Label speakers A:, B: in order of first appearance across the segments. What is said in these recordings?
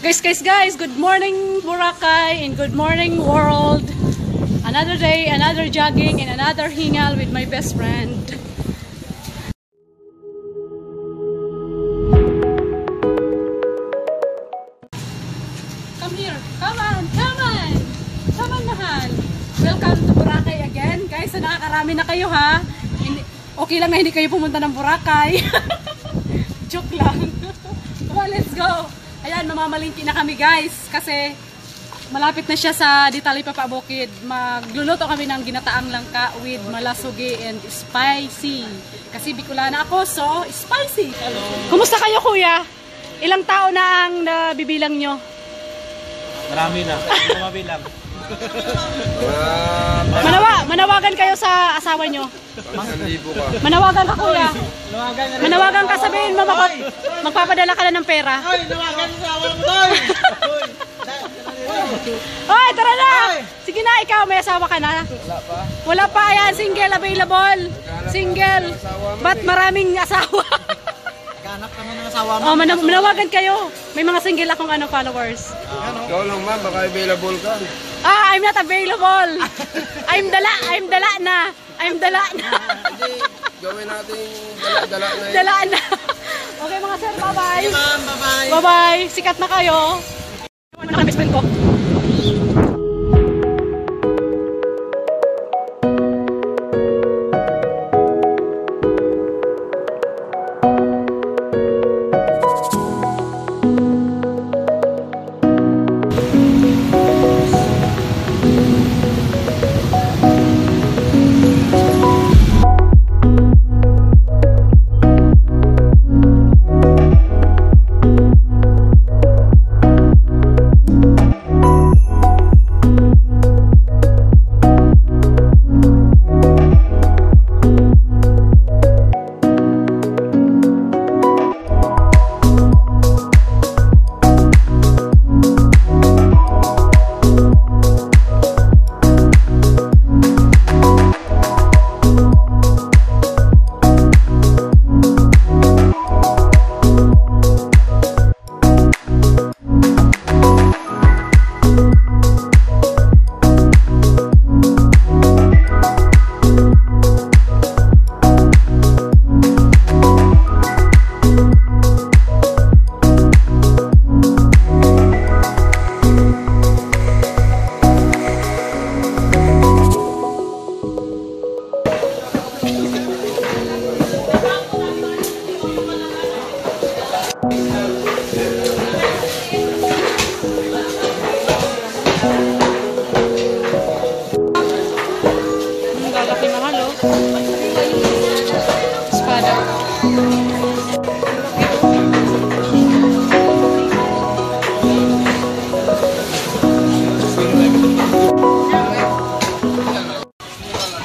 A: Guys, good morning Boracay and good morning world. Another day, another jogging and another hingal with my best friend. Come here, come on, mahal. Welcome to Boracay again. Guys, nakakarami na kayo ha. Okay lang na hindi kayo pumunta ng Boracay. Joke lang. Come on, let's go. Ayan, mamamalingki na kami guys kasi malapit na siya sa Talipapa Bukid. Magluluto kami ng ginataang langka with malasugi and spicy. Kasi Bicolana ako, so spicy. Hello. Kumusta kayo kuya? Ilang tao na ang nabibilang nyo?
B: Marami na. Hindi na mabilang.
A: Manawagan kayo sa asawa nyo. Manawagan ka kuya. Manawagan ka, sabihin mo magpapadala ka na ng pera.
B: Ay, nawagan sa asawa mo doy.
A: Hoy, tara na. Sige na, ikaw may asawa ka na?
B: Wala pa.
A: Wala pa, ayan, single available. Single. Ba't maraming asawa?
B: Naghanap ka na ng asawa mo.
A: Oh, manawagan kayo. May mga single akong followers.
C: Ikaw lang ma'am, baka available ka.
A: I'm not available. I'm dala na.
C: Hindi, gawin natin dala na yun.
A: Dala na. Okay mga sir, bye-bye.
B: Hey, ma'am, bye-bye.
A: Bye-bye. Sikat na kayo. Ano ang best friend ko?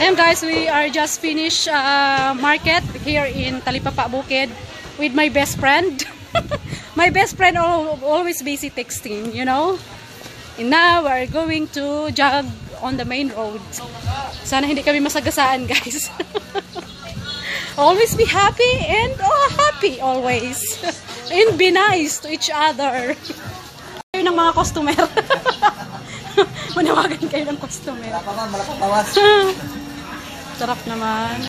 A: Ayan guys, we are just finished market here in Talipapa Bukid with my best friend. My best friend always busy texting, you know. And now we're going to jog on the main road. Sana hindi kami masagasaan guys. Always be happy and happy always. And be nice to each other. Kayo ng mga customer. Manawagan kayo ng customer.
B: Malapit bawas.
A: Sarap naman.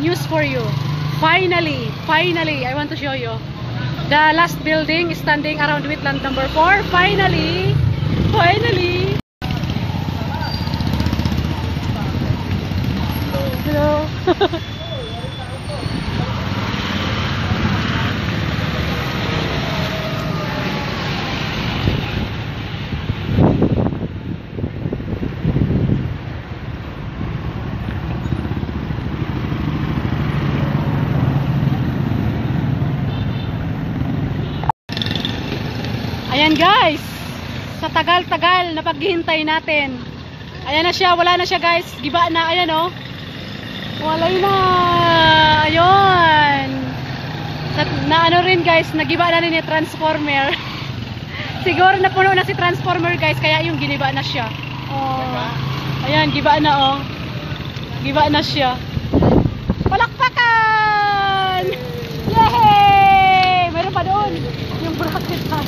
A: news for you. Finally, I want to show you. The last building is standing around Wetland number 4. Finally. Hello. Ayan guys, sa tagal-tagal na paghihintay natin. Ayan na siya, wala na siya guys. Giba na, ayan oh. Walay na. Ayun. Na ano rin guys, nagiba na rin ni Transformer. Siguro napuno na si Transformer guys, kaya yung giniba na siya. Oh. Ayan, giba na oh. Giba na siya. Palakpakan! Yay! Meron pa doon. Yung bracket ha.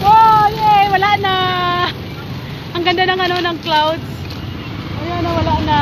A: Oh, yay! Wala na. Ang ganda ng ano ng clouds. Ayan na, wala na.